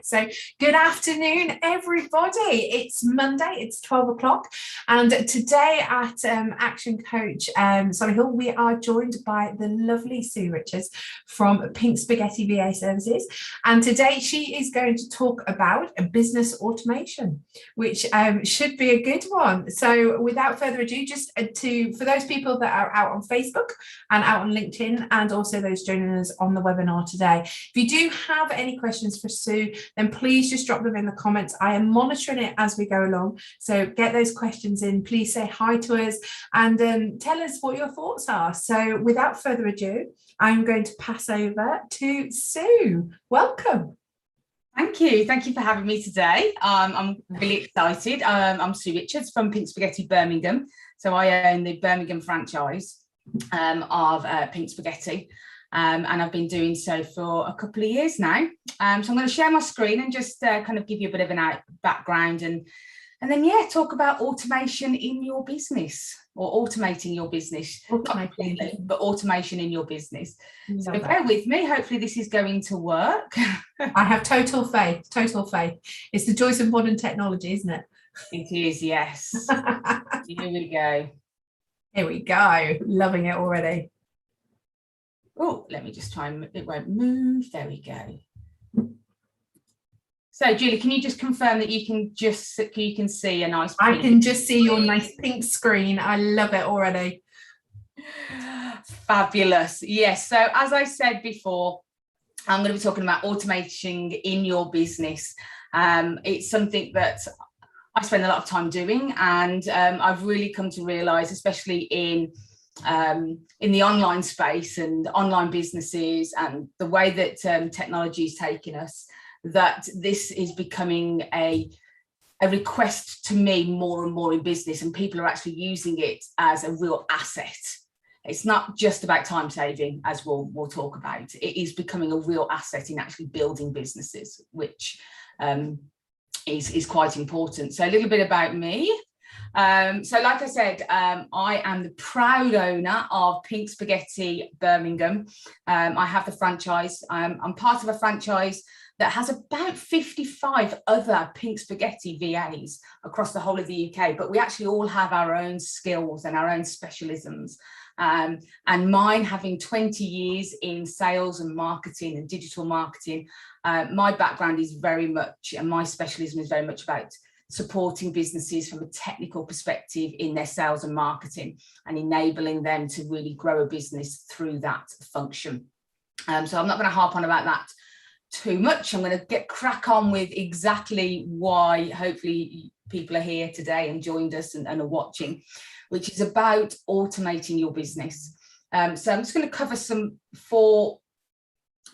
So good afternoon, everybody. It's Monday, it's 12 o'clock, and today at Action Coach Solihull, we are joined by the lovely Sue Richards from Pink Spaghetti VA Services, and today she is going to talk about a business automation, which should be a good one. So without further ado, just for those people that are out on Facebook and out on LinkedIn, and also those joining us on the webinar today, if you do have any questions for Sue, then please just drop them in the comments. I am monitoring it as we go along, so get those questions in. Please say hi to us and tell us what your thoughts are. So without further ado, I'm going to pass over to Sue. Welcome. Thank you for having me today. I'm really excited. I'm Sue Richards from Pink Spaghetti Birmingham, so I own the Birmingham franchise of Pink Spaghetti. And I've been doing so for a couple of years now. So I'm going to share my screen and just kind of give you a bit of an background and then, yeah, talk about automation in your business, or automating your business, but automation in your business. So bear with me. Hopefully this is going to work. I have total faith, total faith. It's the joys of modern technology, isn't it? It is, yes. Here we go. Here we go. Loving it already. Oh, let me just try and it won't move. There we go. So, Julie, can you just confirm that you can see a nice pink? I can just see your nice pink screen. I love it already. Fabulous. Yes. So, as I said before, I'm going to be talking about automating in your business. It's something that I spend a lot of time doing, and I've really come to realise, especially in the online space and online businesses and the way that technology is taking us, that this is becoming a request to me more and more in business, and people are actually using it as a real asset. It's not just about time saving, as we'll talk about. It is becoming a real asset in actually building businesses, which is quite important. So a little bit about me. So like I said, I am the proud owner of Pink Spaghetti Birmingham. I have the franchise. I'm part of a franchise that has about 55 other Pink Spaghetti VAs across the whole of the UK, but we actually all have our own skills and our own specialisms. And mine, having 20 years in sales and marketing and digital marketing, my background is very much, and my specialism is very much about supporting businesses from a technical perspective in their sales and marketing, and enabling them to really grow a business through that function. So I'm not going to harp on about that too much. I'm going to crack on with exactly why hopefully people are here today and joined us and are watching, which is about automating your business. So I'm just going to cover four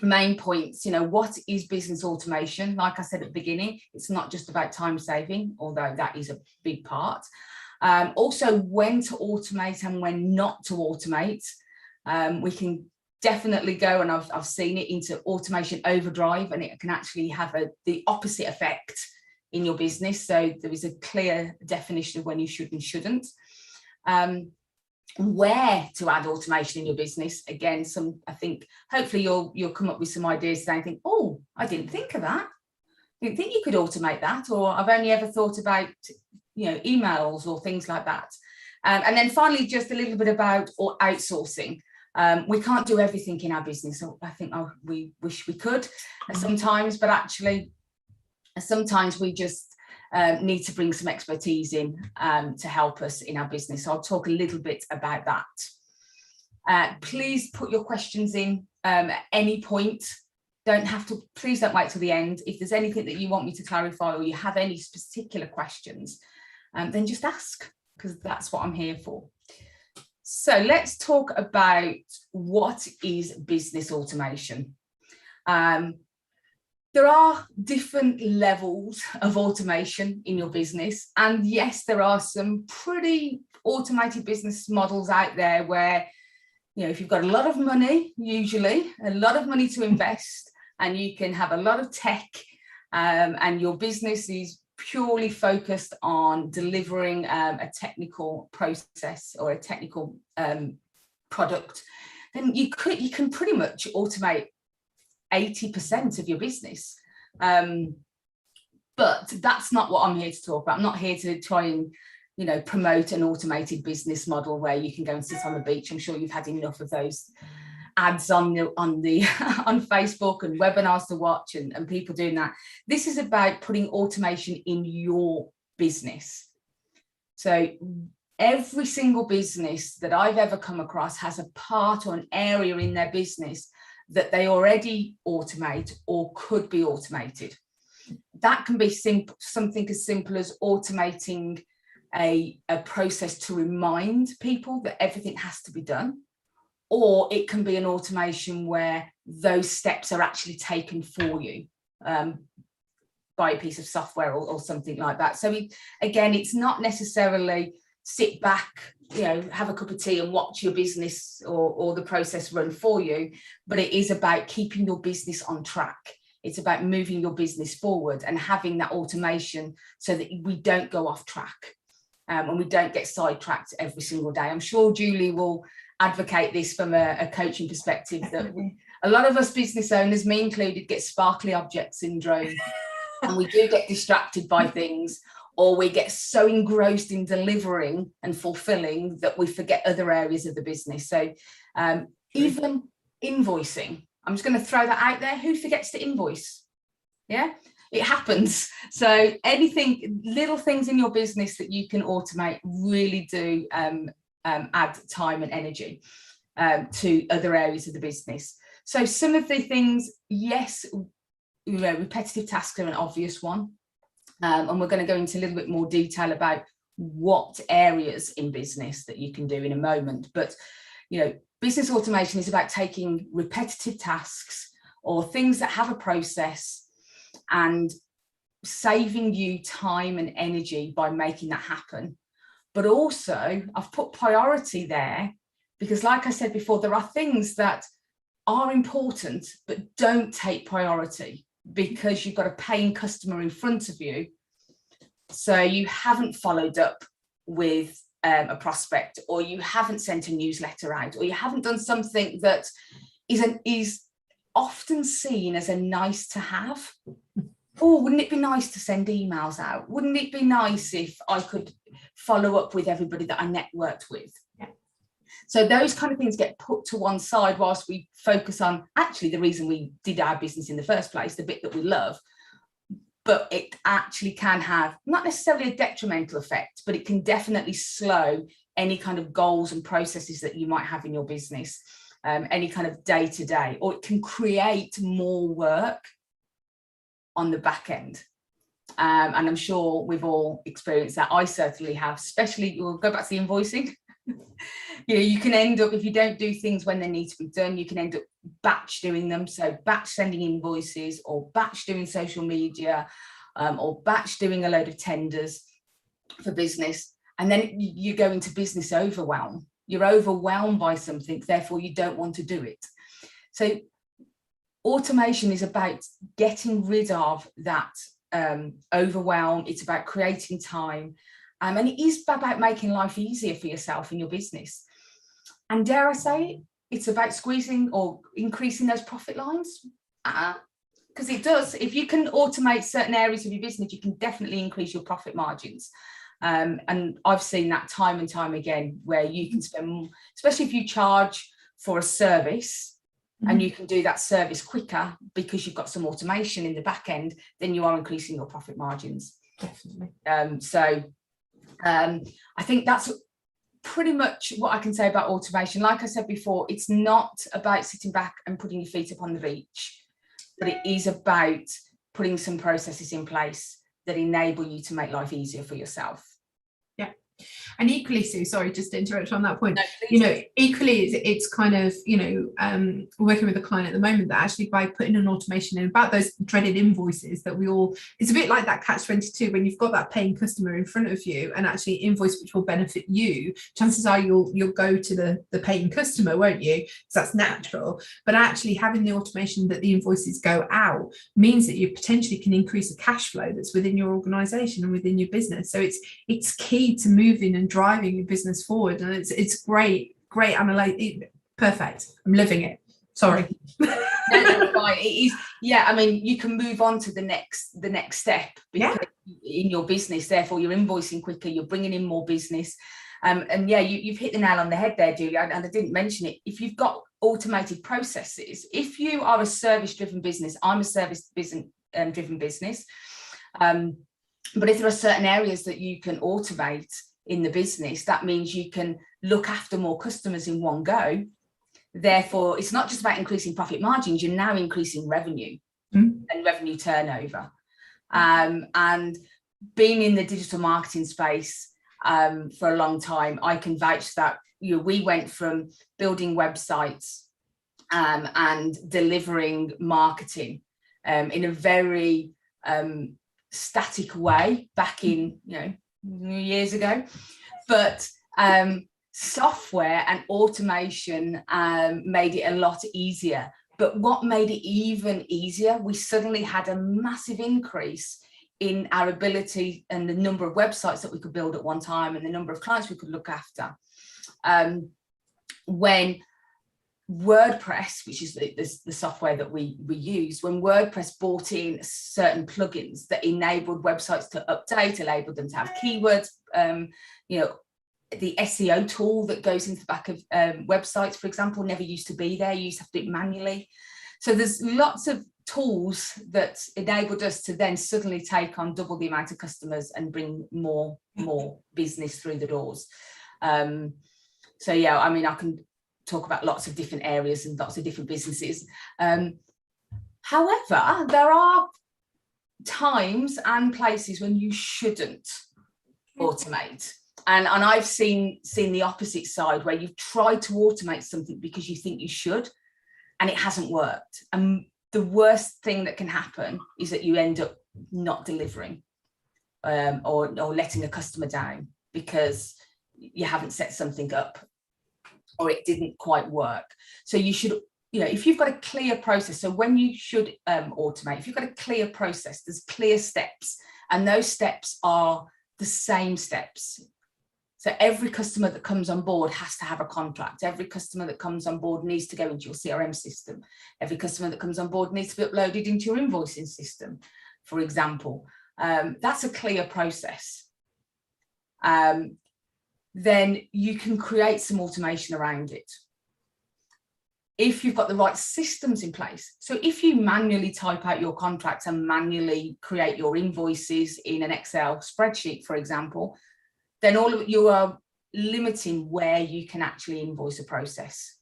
main points. What is business automation? Like I said at the beginning, it's not just about time saving, although that is a big part. Also, when to automate and when not to automate. We can definitely go, and I've seen it, into automation overdrive, and it can actually have the opposite effect in your business. So there is a clear definition of when you should and shouldn't. Where to add automation in your business. Again, I think hopefully you'll come up with some ideas today and think, oh, I didn't think of that. I didn't think you could automate that, or I've only ever thought about emails or things like that. And then finally, just a little bit about outsourcing. We can't do everything in our business. I think we wish we could sometimes, but actually sometimes we just need to bring some expertise in to help us in our business. So I'll talk a little bit about that. Please put your questions in at any point. Please don't wait till the end. If there's anything that you want me to clarify, or you have any particular questions, then just ask, because that's what I'm here for. So let's talk about what is business automation. There are different levels of automation in your business. And yes, there are some pretty automated business models out there where, if you've got a lot of money, usually a lot of money to invest, and you can have a lot of tech, and your business is purely focused on delivering a technical process or a technical product, then you can pretty much automate 80% of your business. But that's not what I'm here to talk about. I'm not here to try and, promote an automated business model where you can go and sit on the beach. I'm sure you've had enough of those ads on Facebook and webinars to watch and people doing that. This is about putting automation in your business. So every single business that I've ever come across has a part or an area in their business that they already automate or could be automated. That can be something as simple as automating a process to remind people that everything has to be done. Or it can be an automation where those steps are actually taken for you by a piece of software or something like that. So again, it's not necessarily sit back, have a cup of tea and watch your business or the process run for you, but it is about keeping your business on track. It's about moving your business forward and having that automation so that we don't go off track and we don't get sidetracked every single day. I'm sure Julie will advocate this from a coaching perspective, that a lot of us business owners, me included, get sparkly object syndrome and we do get distracted by things, or we get so engrossed in delivering and fulfilling that we forget other areas of the business. So even invoicing, I'm just going to throw that out there. Who forgets to invoice? Yeah, it happens. So anything, little things in your business that you can automate really do add time and energy to other areas of the business. So some of the things, yes, repetitive tasks are an obvious one. And we're going to go into a little bit more detail about what areas in business that you can do in a moment. But, business automation is about taking repetitive tasks or things that have a process and saving you time and energy by making that happen. But also, I've put priority there because, like I said before, there are things that are important but don't take priority because you've got a paying customer in front of you. So you haven't followed up with a prospect, or you haven't sent a newsletter out, or you haven't done something that is often seen as a nice to have. Oh, wouldn't it be nice to send emails out? Wouldn't it be nice if I could follow up with everybody that I networked with? Yeah. So those kind of things get put to one side whilst we focus on actually the reason we did our business in the first place, the bit that we love. But it actually can have not necessarily a detrimental effect, but it can definitely slow any kind of goals and processes that you might have in your business, any kind of day-to-day, or it can create more work on the back end. And I'm sure we've all experienced that. I certainly have, especially, we'll go back to the invoicing. You can end up, if you don't do things when they need to be done, you can end up batch doing them. So batch sending invoices, or batch doing social media, or batch doing a load of tenders for business. And then you go into business overwhelm. You're overwhelmed by something, therefore you don't want to do it. So automation is about getting rid of that overwhelm. It's about creating time. And it is about making life easier for yourself and your business. And dare I say, it's about squeezing or increasing those profit lines. Because it does. If you can automate certain areas of your business, you can definitely increase your profit margins. And I've seen that time and time again, where you can spend more, especially if you charge for a service, and you can do that service quicker because you've got some automation in the back end, then you are increasing your profit margins. Definitely. I think that's pretty much what I can say about automation. Like I said before, it's not about sitting back and putting your feet up on the beach, but it is about putting some processes in place that enable you to make life easier for yourself. Yeah. And equally, Sue, sorry, just to interrupt on that point, No, equally it's kind of, working with a client at the moment that actually by putting an automation in about those dreaded invoices that it's a bit like that catch-22, when you've got that paying customer in front of you and actually invoice which will benefit you, chances are you'll go to the paying customer, won't you? Because that's natural. But actually having the automation that the invoices go out means that you potentially can increase the cash flow that's within your organization and within your business. So it's key to moving and driving your business forward, and it's great great analyze. Perfect. I'm living it. Sorry. No, fine. It is. Yeah, I mean, you can move on to the next step because in your business. Therefore, you're invoicing quicker. You're bringing in more business. And yeah, you've hit the nail on the head there, Julie. And I didn't mention it. If you've got automated processes, if you are a service-driven business, I'm a service-driven business. But if there are certain areas that you can automate in the business, that means you can look after more customers in one go. Therefore, it's not just about increasing profit margins, you're now increasing revenue and revenue turnover. And being in the digital marketing space for a long time, I can vouch that we went from building websites and delivering marketing in a very static way back in years ago, but software and automation made it a lot easier. But what made it even easier, we suddenly had a massive increase in our ability and the number of websites that we could build at one time and the number of clients we could look after. When WordPress, which is the software that we use, when WordPress brought in certain plugins that enabled websites to update, enabled them to have keywords, the SEO tool that goes into the back of websites, for example, never used to be there. You used to have to do it manually. So there's lots of tools that enabled us to then suddenly take on double the amount of customers and bring more business through the doors. So yeah, I mean, I can talk about lots of different areas and lots of different businesses. However, there are times and places when you shouldn't automate. And I've seen the opposite side where you've tried to automate something because you think you should, and it hasn't worked. And the worst thing that can happen is that you end up not delivering or letting a customer down because you haven't set something up or it didn't quite work. So you should, if you've got a clear process, so when you should automate, if you've got a clear process, there's clear steps, and those steps are the same steps. So every customer that comes on board has to have a contract. Every customer that comes on board needs to go into your CRM system. Every customer that comes on board needs to be uploaded into your invoicing system, for example. That's a clear process. Then you can create some automation around it. If you've got the right systems in place. So if you manually type out your contracts and manually create your invoices in an Excel spreadsheet, for example, then you are limiting where you can actually invoice a process.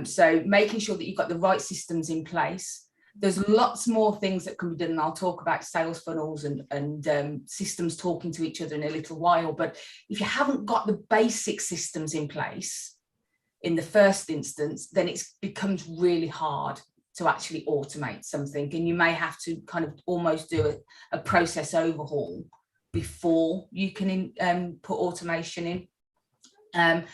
So making sure that you've got the right systems in place. There's lots more things that can be done, and I'll talk about sales funnels and systems talking to each other in a little while. But if you haven't got the basic systems in place in the first instance, then it becomes really hard to actually automate something, and you may have to kind of almost do a process overhaul before you can put automation in.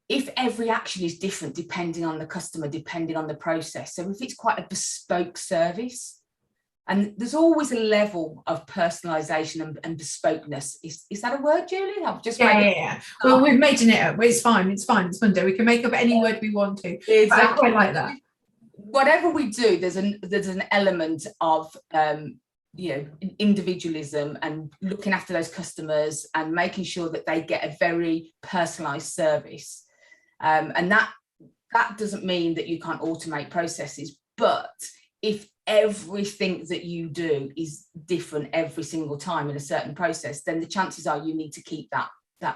If every action is different depending on the customer, depending on the process, so if it's quite a bespoke service, and there's always a level of personalization and bespokeness. Is that a word, Julie? I've just yeah. Well, we've made it up. It's fine. It's Monday. We can make up any word we want to. Exactly. I quite like that. Whatever we do, there's an element of individualism and looking after those customers and making sure that they get a very personalized service. And that doesn't mean that you can't automate processes, but if everything that you do is different every single time in a certain process, then the chances are you need to keep that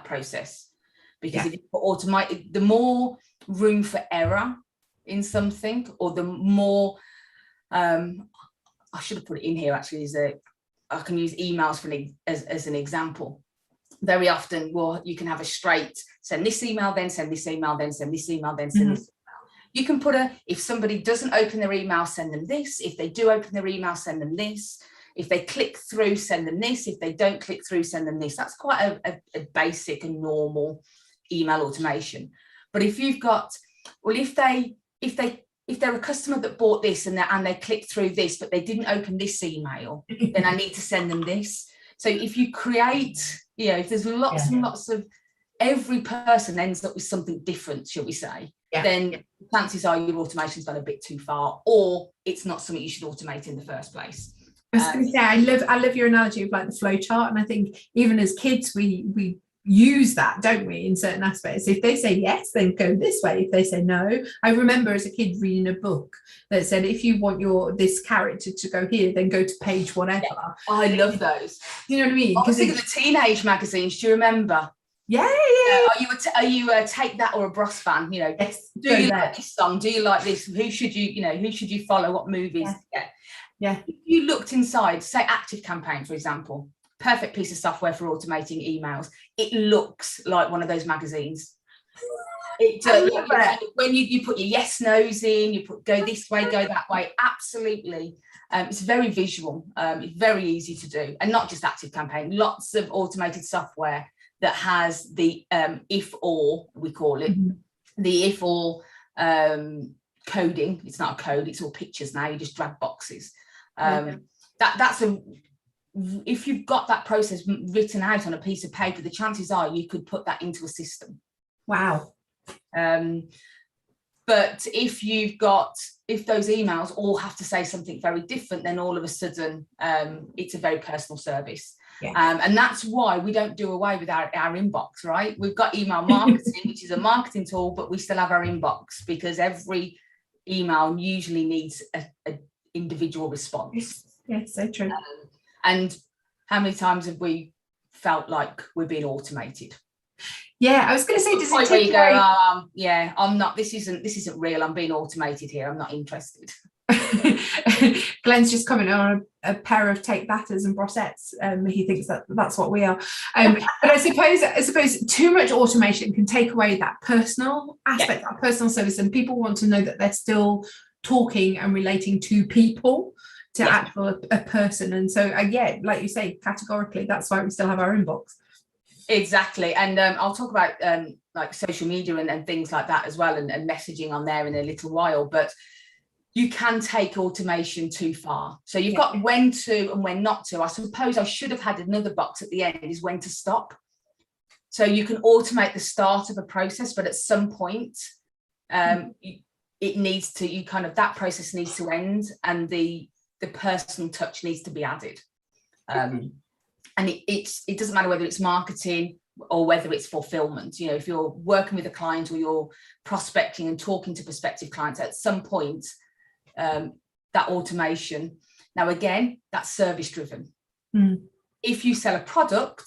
process, because if you automate, the more room for error in something, or the more I should have put it in here actually, I can use emails as an example. Very often, you can have a straight send this email, then send this email, then send this email, then send this email. You can put if somebody doesn't open their email, send them this. If they do open their email, send them this. If they click through, send them this. If they don't click through, send them this. That's quite a basic and normal email automation. But if you've got, if they're a customer that bought this and they clicked through this, but they didn't open this email, then I need to send them this. So if you create, if there's lots and lots of every person ends up with something different, shall we say, then chances are your automation's gone a bit too far, or it's not something you should automate in the first place. I was going to say, I love your analogy of like the flow chart, and I think even as kids we use that, don't we, in certain aspects. If they say yes, then go this way. If they say no, I remember as a kid reading a book that said if you want this character to go here, then go to page whatever. I love those. You know what I mean? I was thinking of the teenage magazines. Do you remember? Yeah. Are you a Take That or a Bros fan? You know, yes. Do you like this song? Do you like this? Who should you follow? What movies? Yeah. If you looked inside, say Active Campaign, for example, perfect piece of software for automating emails. It looks like one of those magazines. When you put your yes nos in, you put go this way, go that way. Absolutely. It's very visual. It's very easy to do, and not just Active Campaign. Lots of automated software that has the if or, we call it, the if or coding. It's not a code, it's all pictures now. You just drag boxes. If you've got that process written out on a piece of paper, the chances are you could put that into a system. Wow. But if those emails all have to say something very different, then all of a sudden it's a very personal service. And that's why we don't do away with our inbox, right? We've got email marketing, which is a marketing tool, but we still have our inbox, because every email usually needs a individual response. Yes, so true. And how many times have we felt like we're being automated? Yeah, I was going to say, does it take you go, I'm not, this isn't real, I'm being automated here, I'm not interested. Glenn's just commented on a pair of Take Batters and Brossettes. He thinks that's what we are. But I suppose too much automation can take away that personal aspect, that personal service, and people want to know that they're still talking and relating to people, to actual a person. And so like you say, categorically, that's why we still have our inbox. Exactly. And I'll talk about like social media and things like that as well, and messaging on there in a little while. But you can take automation too far. So you've got when to and when not to. I suppose I should have had another box at the end, is when to stop. So you can automate the start of a process, but at some point it needs to, that process needs to end, and the personal touch needs to be added. And it doesn't matter whether it's marketing or whether it's fulfillment. You know, if you're working with a client or you're prospecting and talking to prospective clients, at some point that automation, now again, that's service driven. If you sell a product,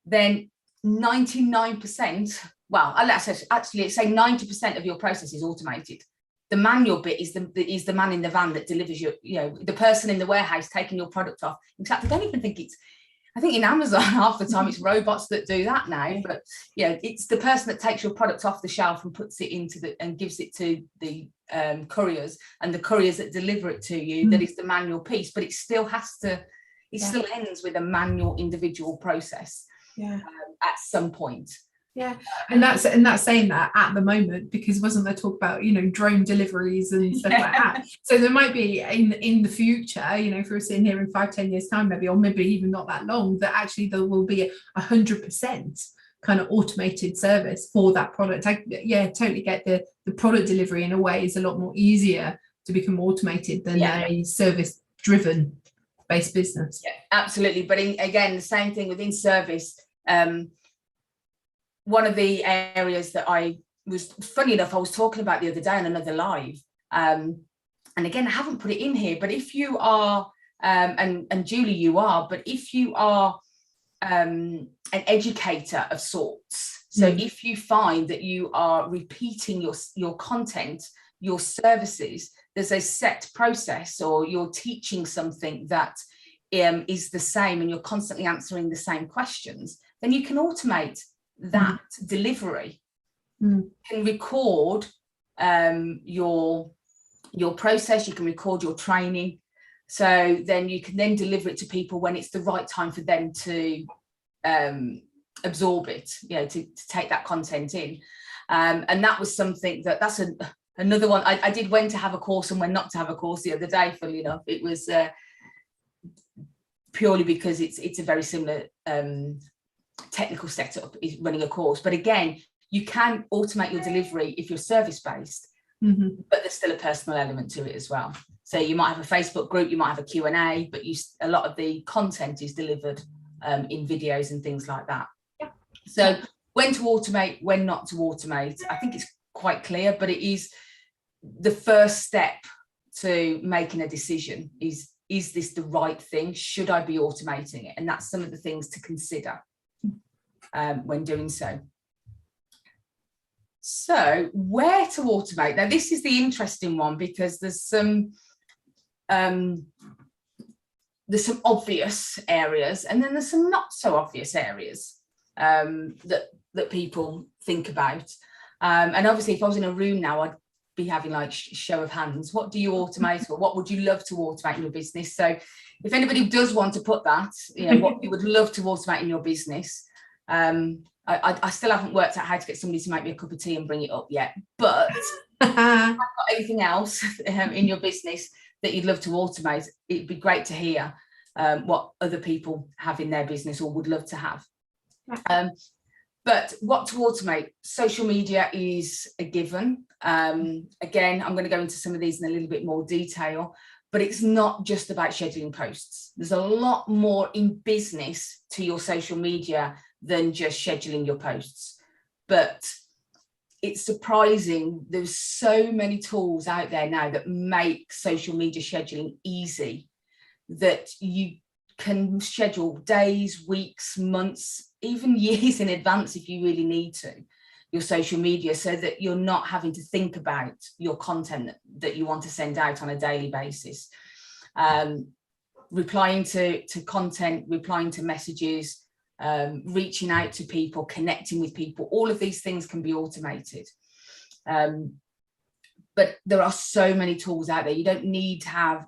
then 99%, well, actually say 90% of your process is automated. The manual bit is the man in the van that delivers the person in the warehouse taking your product off. In fact, I don't even think I think in Amazon half the time it's robots that do that now, but it's the person that takes your product off the shelf and puts it and gives it to the couriers, and the couriers that deliver it to you, that is the manual piece, but it still still ends with a manual individual process at some point. And that's saying that at the moment, because wasn't there talk about drone deliveries and stuff like that? So there might be in the future, if we're sitting here in 5-10 years time, maybe, or maybe even not that long, that actually there will be 100% kind of automated service for that product. I totally get the product delivery in a way is a lot more easier to become automated than a service driven based business. Absolutely. But again, the same thing within service. One of the areas that I was talking about the other day on another live, and again, I haven't put it in here, but if you are, and Julie, you are, but if you are an educator of sorts, so if you find that you are repeating your content, your services, there's a set process, or you're teaching something that is the same, and you're constantly answering the same questions, then you can automate that delivery. Can record your process, you can record your training, so then you can then deliver it to people when it's the right time for them to absorb it, to take that content in. And that was something that's another one. I did when to have a course and when not to have a course the other day, funnily enough. It was purely because it's a very similar technical setup is running a course. But again, you can automate your delivery if you're service-based, but there's still a personal element to it as well. So you might have a Facebook group, you might have a Q&A, but a lot of the content is delivered in videos and things like that. Yeah. So when to automate, when not to automate, I think it's quite clear, but it is the first step to making a decision is this the right thing? Should I be automating it? And that's some of the things to consider when doing so. So where to automate? Now, this is the interesting one, because there's some obvious areas, and then there's some not so obvious areas that people think about. And obviously, if I was in a room now, I'd be having like show of hands. What do you automate, or what would you love to automate in your business? So if anybody does want to put that, what you would love to automate in your business, I still haven't worked out how to get somebody to make me a cup of tea and bring it up yet. But if you've got anything else in your business that you'd love to automate, it'd be great to hear what other people have in their business or would love to have. But what to automate? Social media is a given. Again, I'm going to go into some of these in a little bit more detail, but it's not just about scheduling posts. There's a lot more in business to your social media than just scheduling your posts. But it's surprising, there's so many tools out there now that make social media scheduling easy, that you can schedule days, weeks, months, even years in advance if you really need to, your social media, so that you're not having to think about your content that you want to send out on a daily basis. Replying to content, replying to messages, reaching out to people, connecting with people, all of these things can be automated. But there are so many tools out there. You don't need to have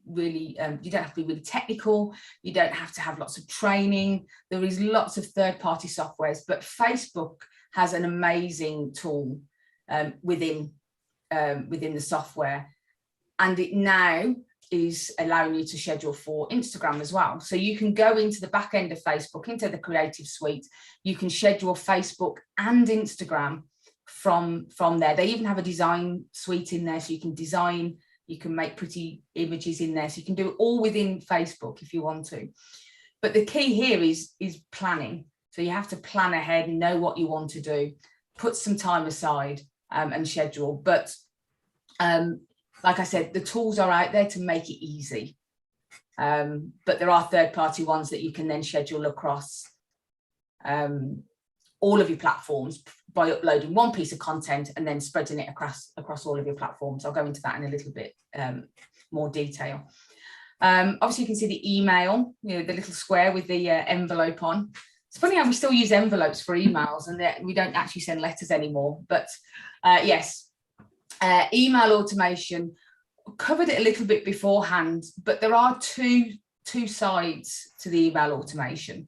really, you don't have to be really technical. You don't have to have lots of training. There is lots of third-party softwares, but Facebook has an amazing tool within the software, and it now is allowing you to schedule for Instagram as well. So you can go into the back end of Facebook, into the creative suite. You can schedule Facebook and Instagram from there. They even have a design suite in there, so you can design, you can make pretty images in there. So you can do it all within Facebook if you want to. But the key here is planning. So you have to plan ahead and know what you want to do, put some time aside and schedule. But like I said, the tools are out there to make it easy. But there are third-party ones that you can then schedule across all of your platforms by uploading one piece of content and then spreading it across all of your platforms. I'll go into that in a little bit more detail. Obviously, you can see the email, the little square with the envelope on. It's funny how we still use envelopes for emails and that we don't actually send letters anymore. But yes, email automation, covered it a little bit beforehand, but there are two sides to the email automation.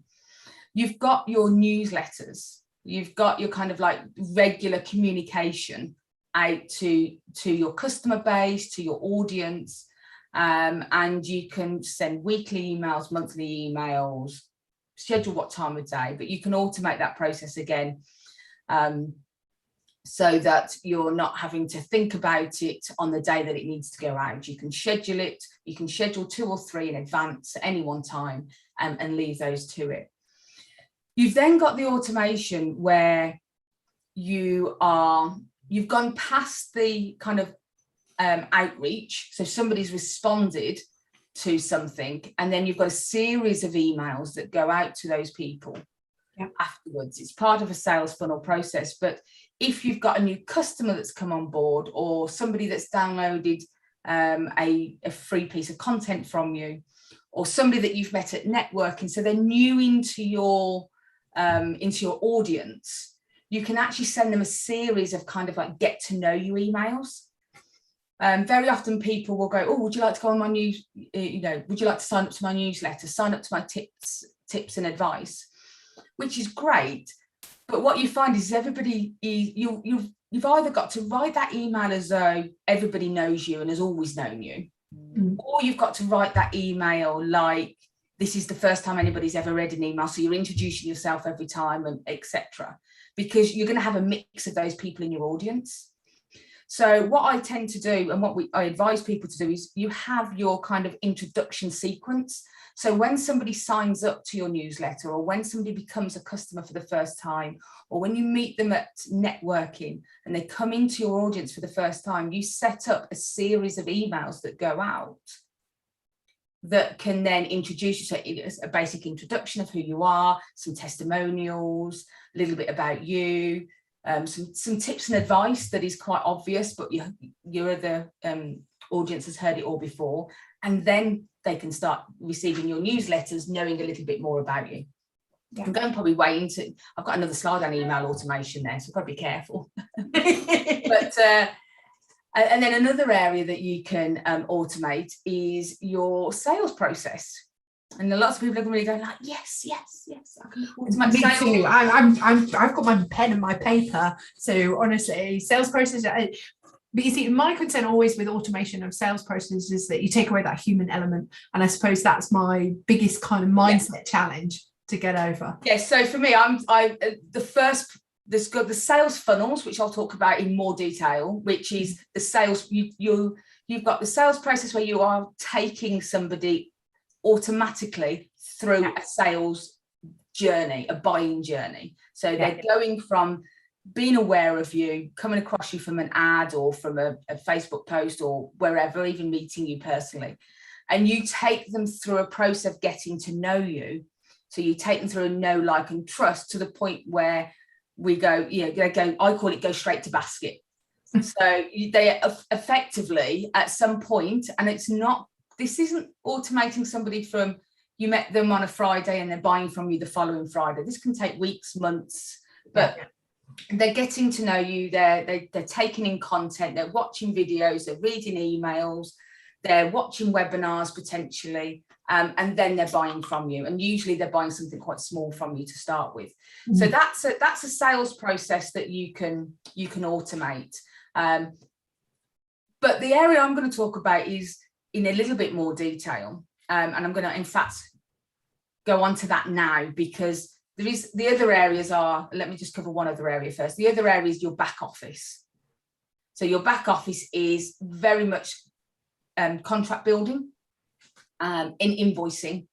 You've got your newsletters, you've got your kind of like regular communication out to your customer base, to your audience, and you can send weekly emails, monthly emails, schedule what time of day, but you can automate that process again, so that you're not having to think about it on the day that it needs to go out. You can schedule it, you can schedule 2 or 3 in advance at any one time and leave those to it. You've then got the automation where you've gone past the kind of outreach. So somebody's responded to something, and then you've got a series of emails that go out to those people afterwards. It's part of a sales funnel process. But if you've got a new customer that's come on board, or somebody that's downloaded a free piece of content from you, or somebody that you've met at networking, so they're new into your audience, you can actually send them a series of kind of like get to know you emails. Very often people will go, oh, would you like to go on my news, would you like to sign up to my newsletter, sign up to my tips and advice, which is great. But what you find is you've either got to write that email as though everybody knows you and has always known you, or you've got to write that email like this is the first time anybody's ever read an email, so you're introducing yourself every time, and etc. Because you're going to have a mix of those people in your audience. So what I tend to do, and what I advise people to do, is you have your kind of introduction sequence. So when somebody signs up to your newsletter, or when somebody becomes a customer for the first time, or when you meet them at networking and they come into your audience for the first time, you set up a series of emails that go out that can then introduce you to a basic introduction of who you are, some testimonials, a little bit about you, some tips and advice that is quite obvious, but your other audience has heard it all before. And then they can start receiving your newsletters, knowing a little bit more about you. Yeah. I'm going probably way into, I've got another slide on email automation there, so I've got to be careful. But and then another area that you can automate is your sales process. And lots of people are going to be going like, yes, I can automate Me sales. too. I've got my pen and my paper. So honestly, sales process. But you see, my concern always with automation of sales processes is that you take away that human element. And I suppose that's my biggest kind of mindset challenge to get over. Yes. So for me, there's got the sales funnels, which I'll talk about in more detail, which is the sales. You've got the sales process where you are taking somebody automatically through a sales journey, a buying journey. So they're going from being aware of you, coming across you from an ad or from a Facebook post or wherever, even meeting you personally. And you take them through a process of getting to know you. So you take them through a know, like, and trust to the point where we go, I call it go straight to basket. So they effectively at some point, and this isn't automating somebody from you met them on a Friday and they're buying from you the following Friday. This can take weeks, months, but they're getting to know you. They're taking in content. They're watching videos. They're reading emails. They're watching webinars potentially, and then they're buying from you. And usually they're buying something quite small from you to start with. Mm-hmm. So that's a sales process that you can automate. But the area I'm going to talk about is in a little bit more detail, and I'm going to, in fact, go on to that now, because the other areas are. Let me just cover one other area first. The other area is your back office. So your back office is very much contract building, in invoicing,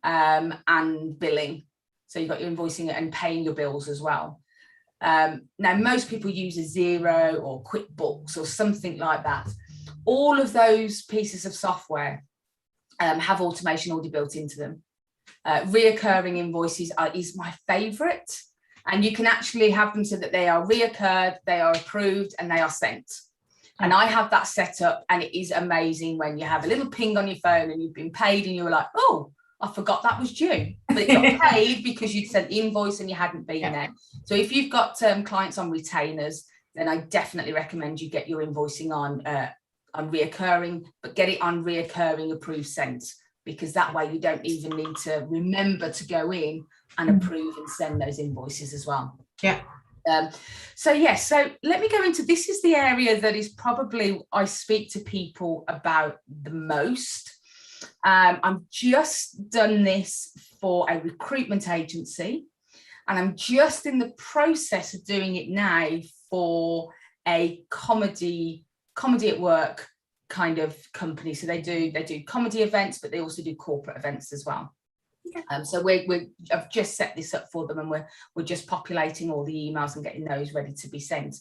and billing. So you've got your invoicing and paying your bills as well. Now, most people use a Xero or QuickBooks or something like that. All of those pieces of software have automation already built into them. Reoccurring invoices is my favorite, and you can actually have them so that they are reoccurred, they are approved, and they are sent. And I have that set up, and it is amazing when you have a little ping on your phone and you've been paid and you were like, oh, I forgot that was due. But it got paid because you'd sent the invoice and you hadn't been there. So if you've got clients on retainers, then I definitely recommend you get your invoicing on reoccurring, but get it on reoccurring, approved, sent, because that way you don't even need to remember to go in and approve and send those invoices as well. Yeah. So let me go into, this is the area that is probably I speak to people about the most. I've just done this for a recruitment agency, and I'm just in the process of doing it now for a comedy at work kind of company. So they do comedy events, but they also do corporate events as well. So I've just set this up for them, and we're just populating all the emails and getting those ready to be sent.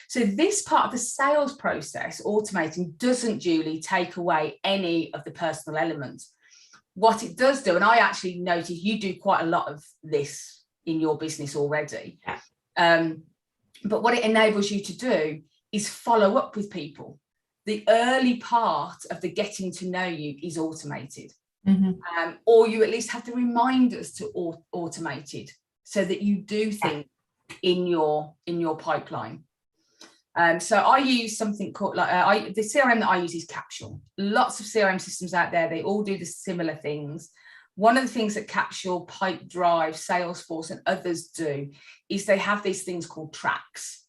So this part of the sales process, automating, doesn't, Julie, take away any of the personal elements. What it does do, and I actually notice you do quite a lot of this in your business already, but what it enables you to do is follow up with people. The early part of the getting to know you is automated. Mm-hmm. Or you at least have the reminders to automate it so that you do things in your pipeline. So I use something called the CRM that I use is Capsule. Lots of CRM systems out there, they all do the similar things. One of the things that Capsule, Pipedrive, Salesforce and others do is they have these things called tracks.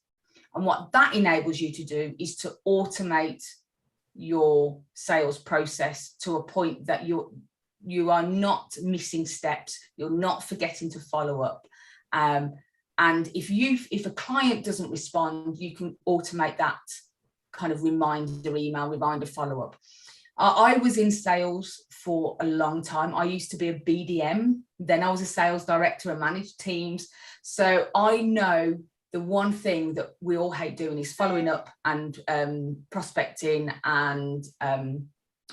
And what that enables you to do is to automate your sales process to a point that you are not missing steps, you're not forgetting to follow up. And if a client doesn't respond, you can automate that kind of reminder follow-up. I was in sales for a long time. I used to be a BDM, then I was a sales director and managed teams. So I know the one thing that we all hate doing is following up and prospecting, and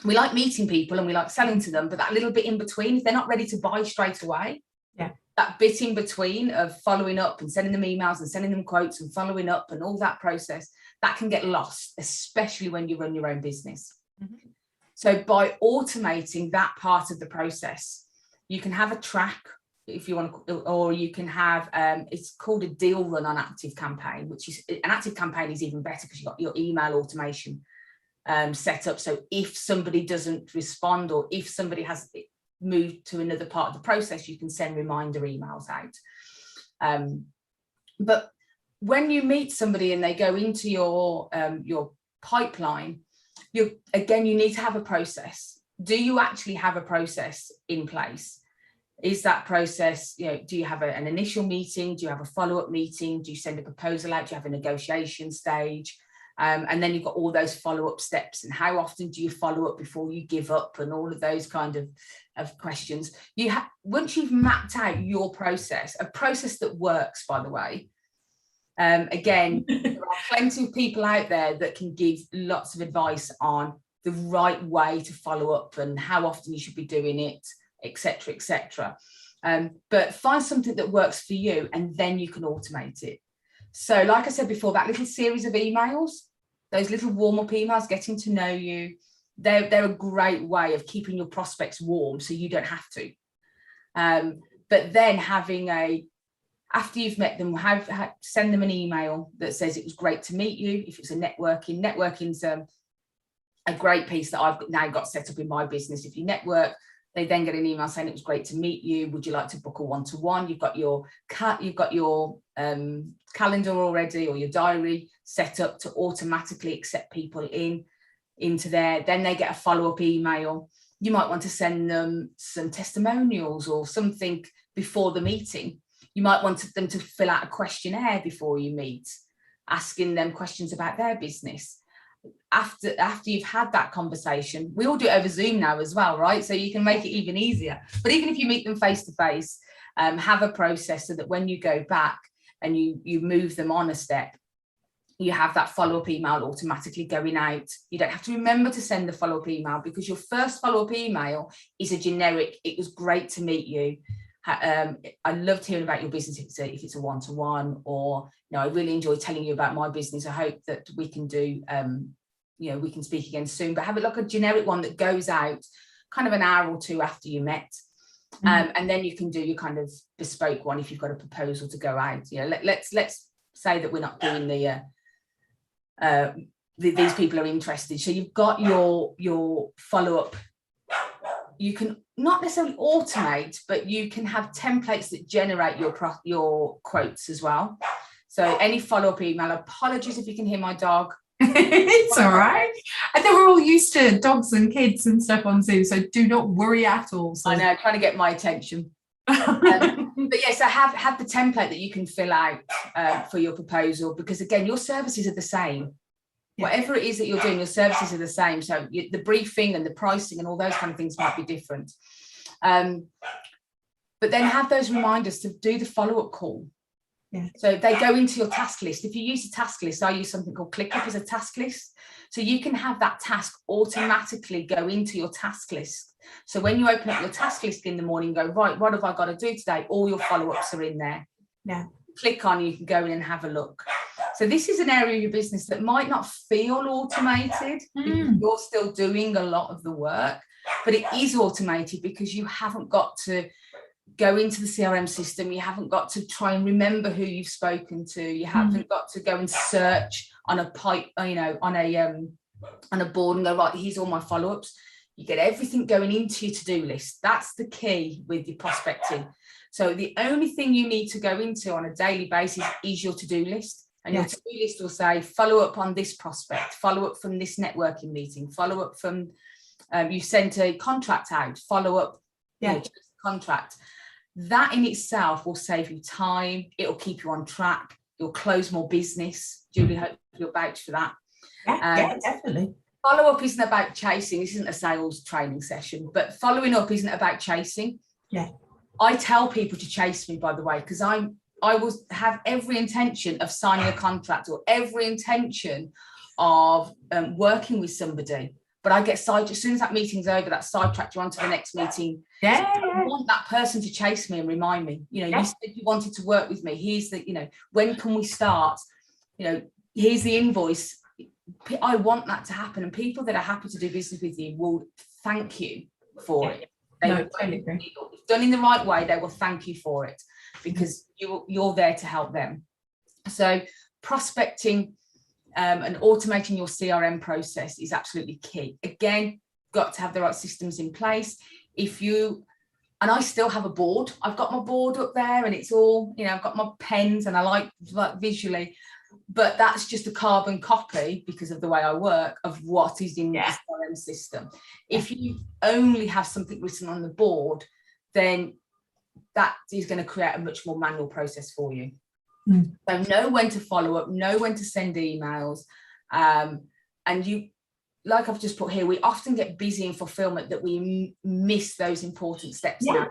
we like meeting people and we like selling to them, but that little bit in between, if they're not ready to buy straight away, that bit in between of following up and sending them emails and sending them quotes and following up and all that process, that can get lost, especially when you run your own business. Mm-hmm. So by automating that part of the process, you can have a track if you want to, or you can have, it's called a deal run on Active Campaign, which is, an Active Campaign is even better because you've got your email automation set up. So if somebody doesn't respond, or if somebody has moved to another part of the process, you can send reminder emails out. But when you meet somebody and they go into your pipeline, you need to have a process. Do you actually have a process in place? Is that process, do you have an initial meeting? Do you have a follow-up meeting? Do you send a proposal out? Do you have a negotiation stage? And then you've got all those follow-up steps, and how often do you follow up before you give up, and all of those kind of questions. Once you've mapped out your process, a process that works, by the way, again, there are plenty of people out there that can give lots of advice on the right way to follow up and how often you should be doing it, etc., etc. But find something that works for you, and then you can automate it. So like I said before, that little series of emails, those little warm-up emails, getting to know you, they're a great way of keeping your prospects warm so you don't have to. But then after you've met them, send them an email that says it was great to meet you. If it's a networking's a great piece that I've now got set up in my business. If you network, they then get an email saying it was great to meet you. Would you like to book a one-to-one? You've got your calendar already, or your diary set up to automatically accept people into there. Then they get a follow-up email. You might want to send them some testimonials or something before the meeting. You might want them to fill out a questionnaire before you meet, asking them questions about their business. After you've had that conversation, we all do it over Zoom now as well, right? So you can make it even easier. But even if you meet them face to face, have a process so that when you go back and you move them on a step, you have that follow-up email automatically going out. You don't have to remember to send the follow-up email, because your first follow-up email is a generic, it was great to meet you. I loved hearing about your business if it's a one-to-one, or I really enjoyed telling you about my business. I hope that we can do, we can speak again soon, but have it like a generic one that goes out kind of an hour or two after you met. And then you can do your kind of bespoke one if you've got a proposal to go out. Let's say that we're not doing these people are interested. So you've got your follow-up. You can not necessarily automate, but you can have templates that generate your quotes as well. So any follow-up email, apologies if you can hear my dog. It's all right. I think we're all used to dogs and kids and stuff on Zoom, so do not worry at all. So. I know, trying to get my attention. But yes, I have the template that you can fill out for your proposal, because again, your services are the same. Whatever it is that you're doing, your services are the same. So the briefing and the pricing and all those kind of things might be different. But then have those reminders to do the follow-up call. Yeah. So they go into your task list. If you use a task list, I use something called ClickUp as a task list. So you can have that task automatically go into your task list. So when you open up your task list in the morning, go, right, what have I got to do today? All your follow-ups are in there. Yeah. Click on, you can go in and have a look. So this is an area of your business that might not feel automated because you're still doing a lot of the work, but it is automated because you haven't got to go into the CRM system. You haven't got to try and remember who you've spoken to. You haven't got to go and search on a on a board and go, right, here's all my follow-ups. You get everything going into your to-do list. That's the key with your prospecting. So the only thing you need to go into on a daily basis is your to-do list. And your to-do list will say, follow up on this prospect, follow up from this networking meeting, follow up from you sent a contract out, follow up, contract. That in itself will save you time. It'll keep you on track. You'll close more business. Julie, hope you'll vouch for that. Yeah, definitely. Follow up isn't about chasing. This isn't a sales training session, but following up isn't about chasing. Yeah. I tell people to chase me, by the way, because I will have every intention of signing a contract or every intention of working with somebody. But I get as soon as that meeting's over, that sidetracked you onto the next meeting. Yeah. So I want that person to chase me and remind me, you said you wanted to work with me. Here's the, when can we start? Here's the invoice. I want that to happen. And people that are happy to do business with you will thank you for it. Totally agree. If done in the right way, they will thank you for it because you're there to help them. So prospecting and automating your CRM process is absolutely key. Again, got to have the right systems in place. And I still have a board. I've got my board up there and it's all, I've got my pens and I like visually, but that's just a carbon copy because of the way I work of what is in the CRM system. If you only have something written on the board, then that is going to create a much more manual process for you. So know when to follow up, know when to send emails. And you, like I've just put here, we often get busy in fulfillment that we miss those important steps now.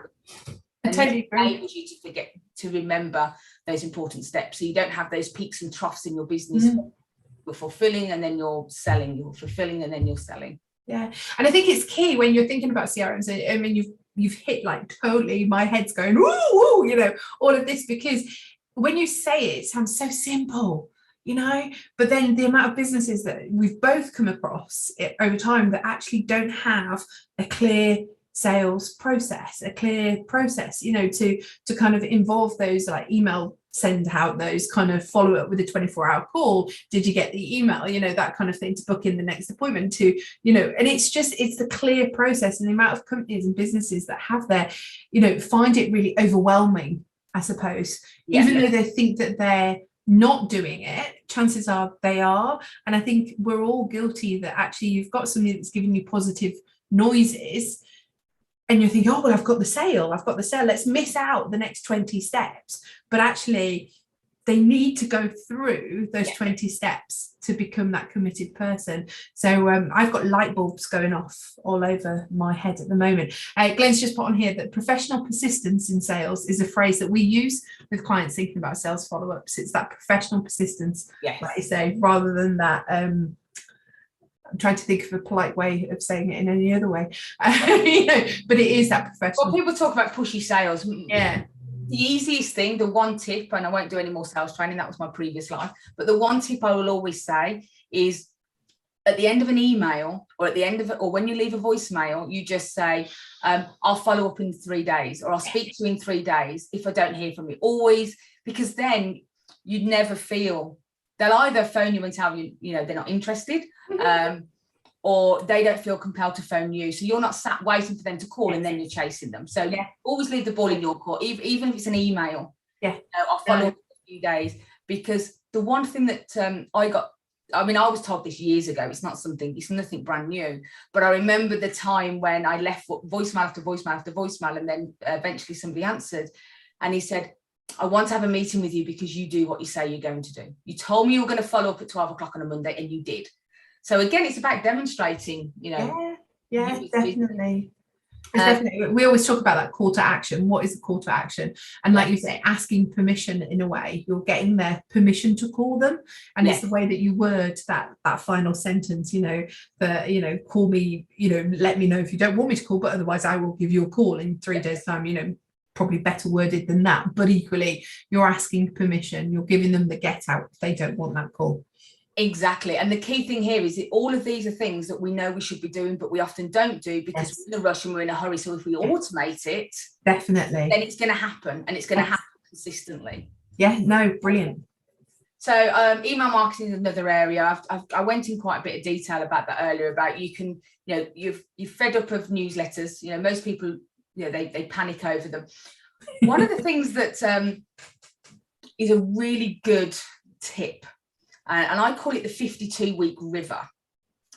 And totally enables you to forget to remember those important steps. So you don't have those peaks and troughs in your business. You're fulfilling and then you're selling. You're fulfilling and then you're selling. Yeah. And I think it's key when you're thinking about CRMs. I mean, you've hit like totally, my head's going, ooh, all of this, because when you say it sounds so simple, but then the amount of businesses that we've both come across over time that actually don't have a clear sales process, to kind of involve those like email send out, those kind of follow up with a 24-hour call. Did you get the email? That kind of thing, to book in the next appointment, and it's the clear process. And the amount of companies and businesses that have find it really overwhelming, I suppose, even though they think that they're not doing it, chances are they are. And I think we're all guilty that actually you've got something that's giving you positive noises and you think, oh, well, I've got the sale, let's miss out the next 20 steps. But actually they need to go through those 20 steps to become that committed person. So I've got light bulbs going off all over my head at the moment. Glenn's just put on here that professional persistence in sales is a phrase that we use with clients thinking about sales follow-ups. It's that professional persistence, like you say, rather than that. I'm trying to think of a polite way of saying it in any other way, but it is that professional. Well, people talk about pushy sales. Yeah. The easiest thing, the one tip, and I won't do any more sales training, that was my previous life, but the one tip I will always say is at the end of an email or at the end of it, or when you leave a voicemail, you just say, I'll follow up in 3 days, or I'll speak to you in 3 days if I don't hear from you. Always, because then you'd never feel, they'll either phone you and tell you, they're not interested, or they don't feel compelled to phone you. So you're not sat waiting for them to call and then you're chasing them. So always leave the ball in your court, even if it's an email. I'll follow up in a few days, because the one thing that I was told this years ago, it's nothing brand new, but I remember the time when I left voicemail after voicemail after voicemail, and then eventually somebody answered and he said, I want to have a meeting with you because you do what you say you're going to do. You told me you were going to follow up at 12 o'clock on a Monday and you did. So again, it's about demonstrating, definitely. Definitely. We always talk about that call to action. What is the call to action? And like you say, asking permission in a way, you're getting their permission to call them. And it's the way that you word that final sentence, call me, let me know if you don't want me to call, but otherwise I will give you a call in 3 days' time, probably better worded than that. But equally, you're asking permission, you're giving them the get out if they don't want that call. Exactly. And the key thing here is that all of these are things that we know we should be doing, but we often don't do because we're in a rush and we're in a hurry. So if we automate it, definitely, then it's going to happen, and it's going to happen consistently. Yeah, no, brilliant. So email marketing is another area. I went in quite a bit of detail about that earlier, about you're fed up of newsletters. Most people, they panic over them. One of the things that is a really good tip, and I call it the 52-week river.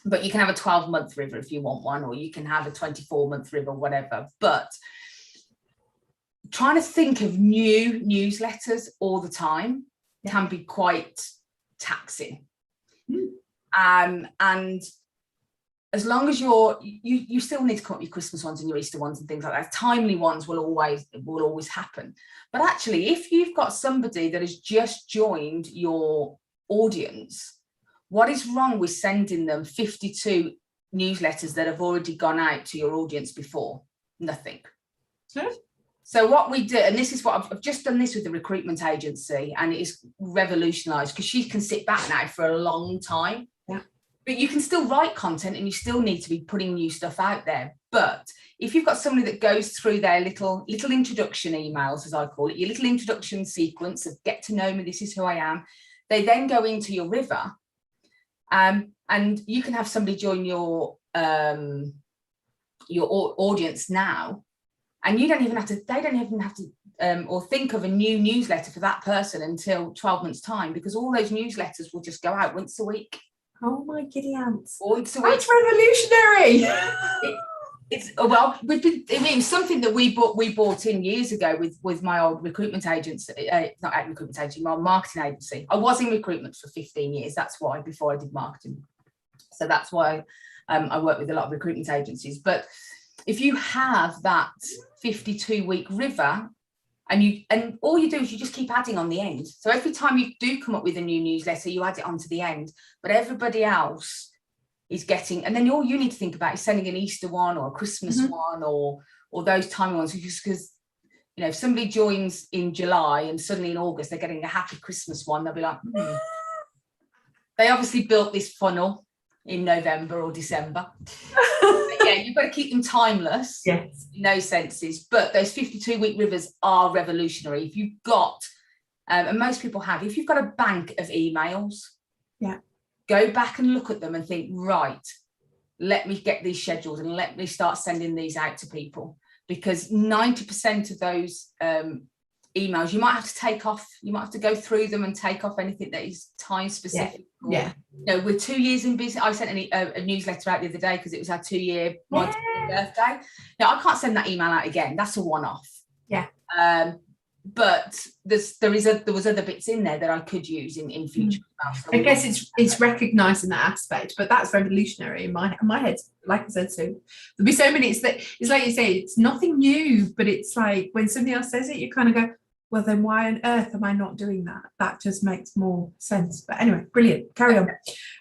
But you can have a 12-month river if you want one, or you can have a 24-month river, whatever. But trying to think of new newsletters all the time can be quite taxing. And as long as you still need to come up with your Christmas ones and your Easter ones and things like that. Timely ones will always happen. But actually, if you've got somebody that has just joined your audience, what is wrong with sending them 52 newsletters that have already gone out to your audience before? Nothing. So what we do, and this is what I've just done this with the recruitment agency, and it is revolutionized because she can sit back now for a long time. Yeah. But you can still write content and you still need to be putting new stuff out there. But if you've got somebody that goes through their little introduction emails, as I call it, your little introduction sequence of get to know me, this is who I am, they then go into your river, and you can have somebody join your audience now, and they don't even have to or think of a new newsletter for that person until 12 months time, because all those newsletters will just go out once a week. Oh my giddy ants. Once a week. That's revolutionary. It means something that we bought in years ago with my old recruitment agency, my marketing agency. I was in recruitment for 15 years. That's why, before I did marketing. So that's why I work with a lot of recruitment agencies. But if you have that 52-week river, and all you do is you just keep adding on the end. So every time you do come up with a new newsletter, you add it onto the end. But everybody else is getting, and then all you need to think about is sending an Easter one or a Christmas one or those timing ones, because if somebody joins in July and suddenly in August they're getting a happy Christmas one, they'll be like, They obviously built this funnel in November or December. Yeah, you've got to keep them timeless. Yes. In those senses. But those 52-week rivers are revolutionary. If you've got, and most people have, if you've got a bank of emails, go back and look at them and think, right, let me get these scheduled and let me start sending these out to people. Because 90% of those emails you might have to take off, you might have to go through them and take off anything that is time specific. We're 2 years in business. I sent a newsletter out the other day because it was our 2-year birthday. Now I can't send that email out again. That's a one-off. But there was other bits in there that I could use in future. So I guess it's recognising that aspect, but that's revolutionary in my head. Like I said, so there'll be so many. It's like you say, it's nothing new, but it's like when somebody else says it, you kind of go, well, then why on earth am I not doing that? That just makes more sense. But anyway, brilliant. Carry on.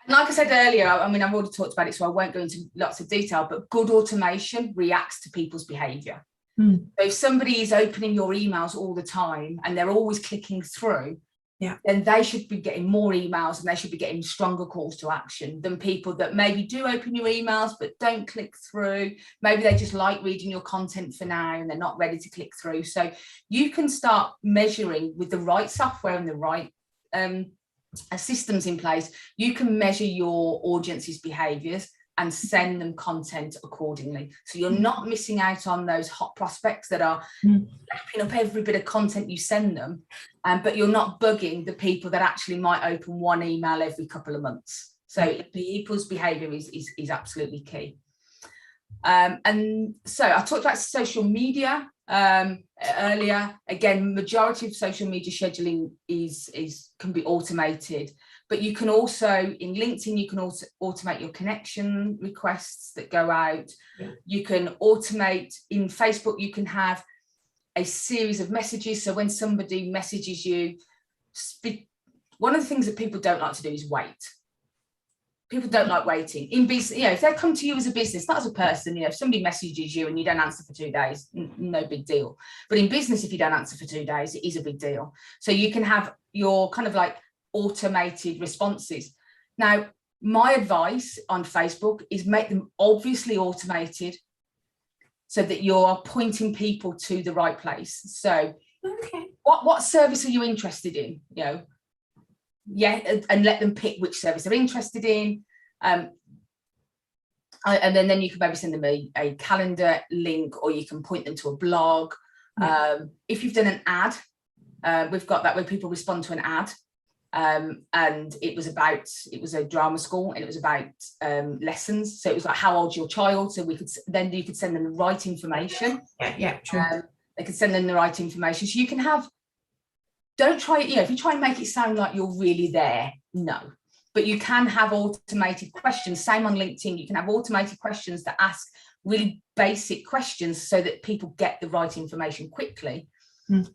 Like I said earlier, I mean, I've already talked about it, so I won't go into lots of detail, but good automation reacts to people's behaviour. So if somebody is opening your emails all the time and they're always clicking through, then they should be getting more emails and they should be getting stronger calls to action than people that maybe do open your emails but don't click through. Maybe they just like reading your content for now and they're not ready to click through. So you can start measuring with the right software and the right systems in place. You can measure your audience's behaviours and send them content accordingly. So you're not missing out on those hot prospects that are lapping up every bit of content you send them, but you're not bugging the people that actually might open one email every couple of months. So people's behaviour is absolutely key. And so I talked about social media earlier. Again, majority of social media scheduling can be automated. But you can also, in LinkedIn, you can also automate your connection requests that go out. You can automate, in Facebook, you can have a series of messages. So when somebody messages you, one of the things that people don't like to do is wait. People don't like waiting. In business, if they come to you as a business, not as a person, if somebody messages you and you don't answer for 2 days, no big deal. But in business, if you don't answer for 2 days, it is a big deal. So you can have your kind of like automated responses. Now, my advice on Facebook is make them obviously automated so that you're pointing people to the right place. So what service are you interested in? And let them pick which service they're interested in. And then you can maybe send them a calendar link, or you can point them to a blog. If you've done an ad, we've got that where people respond to an ad. and it was a drama school, and it was about lessons. So it was like, how old's your child? So you could send them the right information. Yeah, true. They could send them the right information. So you can have, don't try, if you try and make it sound like you're really there, no. But you can have automated questions. Same on LinkedIn, you can have automated questions that ask really basic questions so that people get the right information quickly. And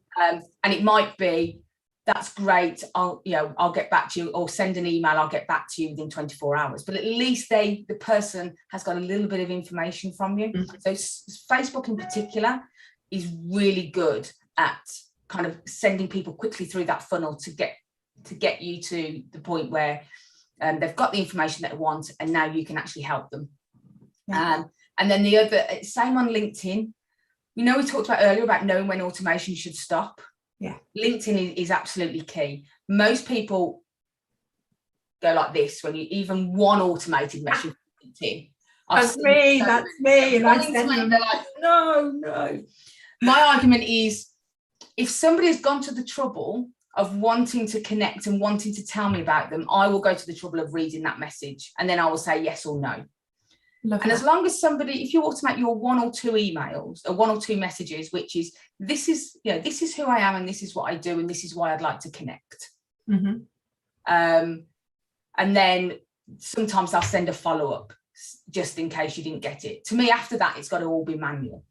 it might be, that's great, I'll get back to you, or send an email, I'll get back to you within 24 hours. But at least the person has got a little bit of information from you. So Facebook in particular is really good at kind of sending people quickly through that funnel to get you to the point where they've got the information that they want, and now you can actually help them. And then the other, same on LinkedIn. We talked about earlier about knowing when automation should stop. Yeah, LinkedIn is absolutely key. Most people go like this when you even one automated message on LinkedIn. That's me. And I send them. They're like, no. My argument is, if somebody has gone to the trouble of wanting to connect and wanting to tell me about them, I will go to the trouble of reading that message, and then I will say yes or no. As long as somebody, if you automate your one or two emails or one or two messages, which is, this is who I am, and this is what I do, and this is why I'd like to connect. And then sometimes I'll send a follow-up just in case you didn't get it. To me, after that, it's got to all be manual.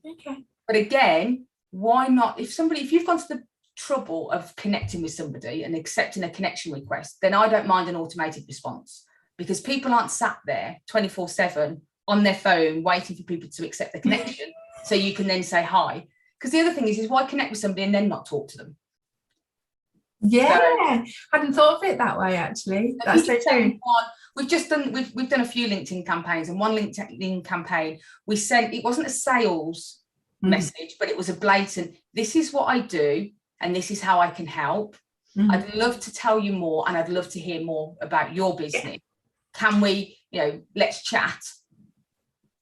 Okay. But again, why not? If you've gone to the trouble of connecting with somebody and accepting a connection request, then I don't mind an automated response, because people aren't sat there 24/7 on their phone waiting for people to accept the connection so you can then say hi. Because the other thing is why connect with somebody and then not talk to them? Yeah, hadn't thought of it that way, actually. That's so true. We've done a few LinkedIn campaigns, and one LinkedIn campaign we sent, it wasn't a sales message, but it was a blatant, this is what I do and this is how I can help. I'd love to tell you more, and I'd love to hear more about your business. Can we, let's chat.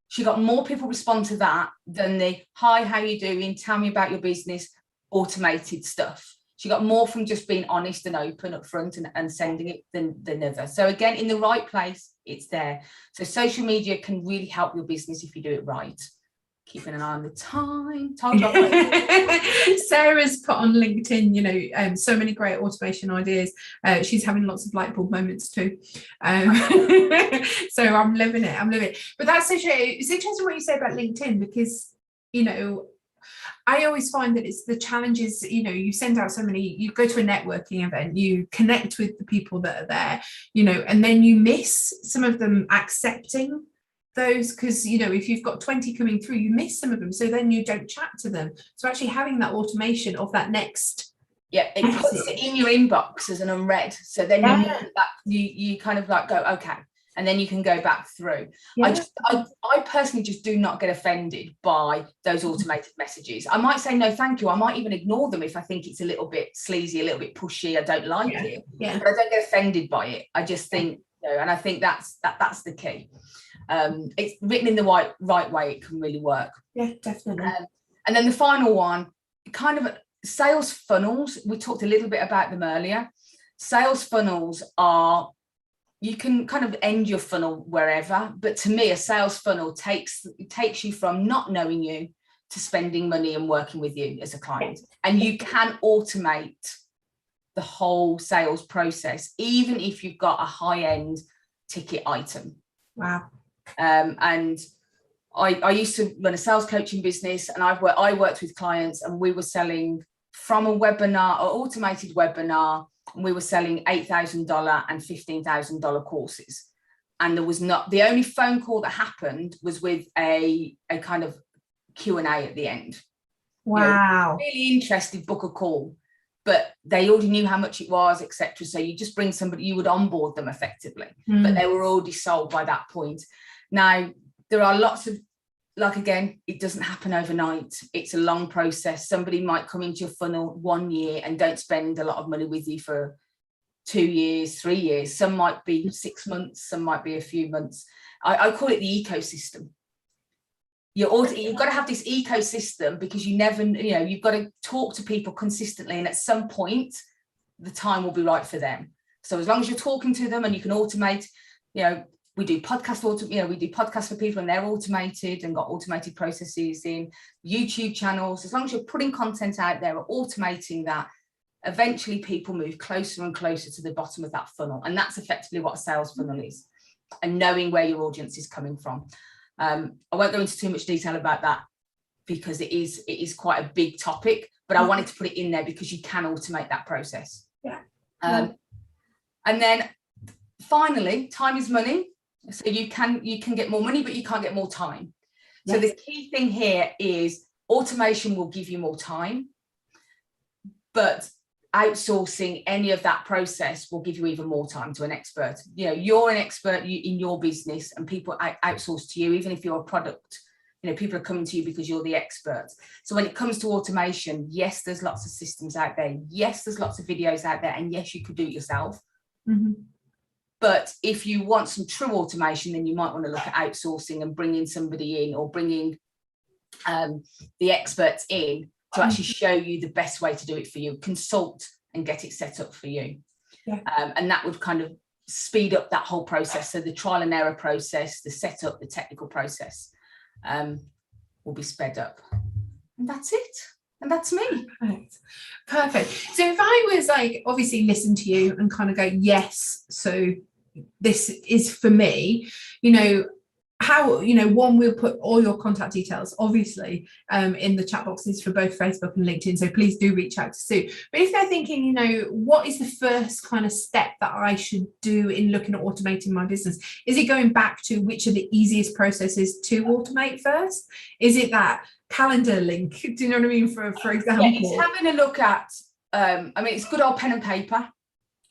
She got more people respond to that than the, hi, how you doing? Tell me about your business, automated stuff. She got more from just being honest and open up front and sending it than ever. So again, in the right place, it's there. So social media can really help your business if you do it right. Keeping an eye on the time. Sarah's put on LinkedIn, so many great automation ideas. She's having lots of light bulb moments too. So I'm living it. But that's so true. It's interesting what you say about LinkedIn, because, I always find that it's the challenges, you send out so many, you go to a networking event, you connect with the people that are there, and then you miss some of them accepting those, because if you've got 20 coming through, you miss some of them, so then you don't chat to them. So actually having that automation of that next it puts it in your inbox as an unread, so then you kind of like go, okay, and then you can go back through. I personally just do not get offended by those automated messages. I might say no thank you, I might even ignore them if I think it's a little bit sleazy, a little bit pushy, I don't like it, but I don't get offended by it. I just think, and I think that's the key. It's written in the right way, it can really work. Yeah, definitely. And then the final one, kind of sales funnels. We talked a little bit about them earlier. Sales funnels are, you can kind of end your funnel wherever, but to me, a sales funnel takes you from not knowing you to spending money and working with you as a client. And you can automate the whole sales process, even if you've got a high-end ticket item. Wow. And I used to run a sales coaching business, and I worked with clients, and we were selling from a webinar, an automated webinar, and we were selling $8,000 and $15,000 courses. And there was not, the only phone call that happened was with a kind of Q&A at the end. Wow. Really interested, book a call, but they already knew how much it was, etc. So you just bring somebody, you would onboard them effectively, but they were already sold by that point. Now, there are lots of, like, again, it doesn't happen overnight. It's a long process. Somebody might come into your funnel 1 year and don't spend a lot of money with you for 2 years, 3 years. Some might be 6 months, some might be a few months. I call it the ecosystem. You've got to have this ecosystem, because you never, you've got to talk to people consistently, and at some point the time will be right for them. So as long as you're talking to them and you can automate, we do podcasts for people and they're automated and got automated processes in YouTube channels. As long as you're putting content out there or automating that, eventually people move closer and closer to the bottom of that funnel. And that's effectively what a sales funnel is, and knowing where your audience is coming from. I won't go into too much detail about that because it is quite a big topic, but I wanted to put it in there because you can automate that process. And then finally, time is money. So you can get more money, but you can't get more time. So the key thing here is automation will give you more time, but outsourcing any of that process will give you even more time to an expert. You're an expert in your business, and people outsource to you, even if you're a product. People are coming to you because you're the expert. So when it comes to automation, yes, there's lots of systems out there. Yes, there's lots of videos out there, and yes, you could do it yourself. Mm-hmm. But if you want some true automation, then you might want to look at outsourcing and bringing somebody in, or bringing the experts in to actually show you the best way to do it for you, consult and get it set up for you. And that would kind of speed up that whole process. So the trial and error process, the setup, the technical process will be sped up. And that's it. And that's me. Perfect. So if I was obviously listen to you and kind of go, yes, so this is for me, how, one, we'll put all your contact details, obviously, in the chat boxes for both Facebook and LinkedIn. So please do reach out to Sue. But if they're thinking, what is the first kind of step that I should do in looking at automating my business? Is it going back to which are the easiest processes to automate first? Is it that calendar link? Do you know what I mean? For example, it's having a look at, it's good old pen and paper.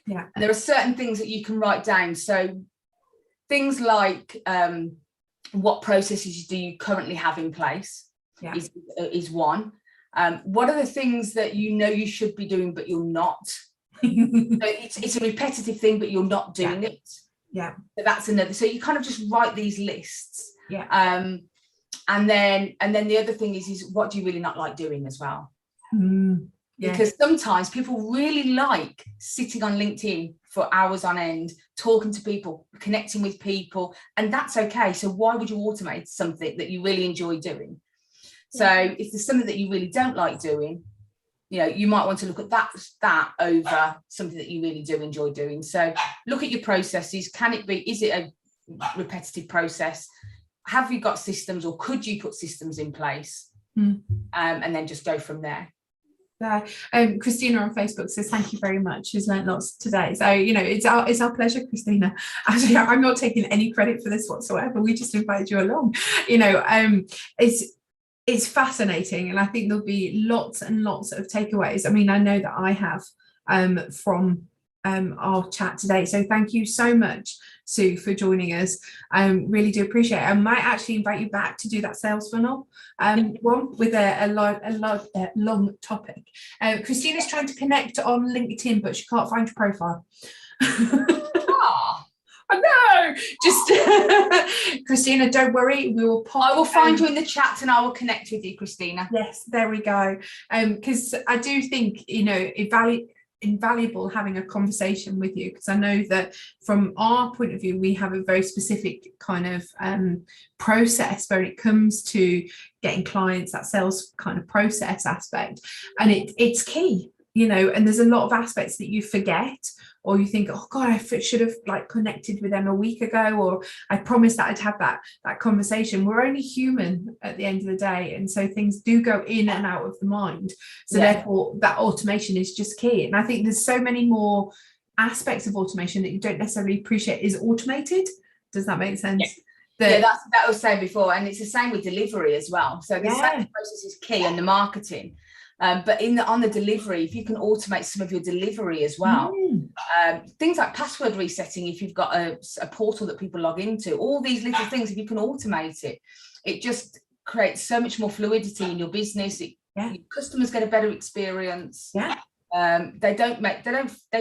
And there are certain things that you can write down. So things like, what processes do you currently have in place is one. What are the things that you should be doing but you're not? So it's a repetitive thing but you're not doing it. So that's another. So you kind of just write these lists. And then the other thing is what do you really not like doing as well? Because sometimes people really like sitting on LinkedIn for hours on end, talking to people, connecting with people, and that's okay. So why would you automate something that you really enjoy doing? So if there's something that you really don't like doing, you might want to look at that over something that you really do enjoy doing. So look at your processes. Is it a repetitive process? Have you got systems, or could you put systems in place? And then just go from there. Christina on Facebook says thank you very much. She's learned lots today. So it's our pleasure, Christina. Actually, I'm not taking any credit for this whatsoever. We just invited you along. It's fascinating, and I think there'll be lots and lots of takeaways. I know that I have from our chat today. So thank you so much, Sue, for joining us. Really do appreciate it. I might actually invite you back to do that sales funnel one with a long topic. Christina's trying to connect on LinkedIn, but she can't find your profile. I know. Just Christina, don't worry. I will find you in the chat and I will connect with you, Christina. Yes, there we go. Because I do think invaluable having a conversation with you, because I know that from our point of view we have a very specific kind of process when it comes to getting clients, that sales kind of process aspect, and it's key, and there's a lot of aspects that you forget, or you think, oh God, I should have connected with them a week ago, or I promised that I'd have that conversation. We're only human at the end of the day, and so things do go in and out of the mind. So therefore that automation is just key. And I think there's so many more aspects of automation that you don't necessarily appreciate is automated. Does that make sense? That I was saying before, and it's the same with delivery as well. So the sales process is key, and the marketing. But on the delivery, if you can automate some of your delivery as well, things like password resetting, if you've got a portal that people log into, all these little things, if you can automate it, it just creates so much more fluidity in your business. Your customers get a better experience. They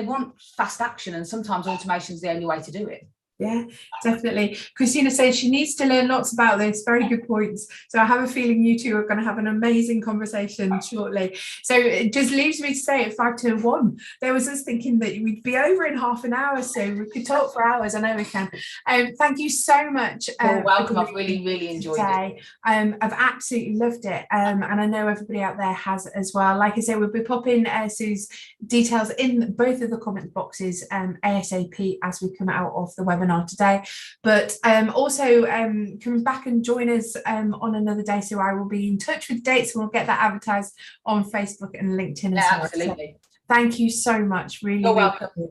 want fast action, and sometimes automation is the only way to do it. Yeah, definitely. Christina says she needs to learn lots about this. Very good points. So I have a feeling you two are going to have an amazing conversation shortly. So it just leaves me to say at 5 to 1, there was us thinking that we'd be over in half an hour, so we could talk for hours. I know we can. Thank you so much. You're welcome. I've really enjoyed it. I've absolutely loved it. And I know everybody out there has as well. Like I say, we'll be popping Sue's details in both of the comment boxes ASAP as we come out of the webinar today, but also come back and join us on another day, so I will be in touch with dates and we'll get that advertised on Facebook and LinkedIn as well. Absolutely. So thank you so much. Really, You're welcome. Really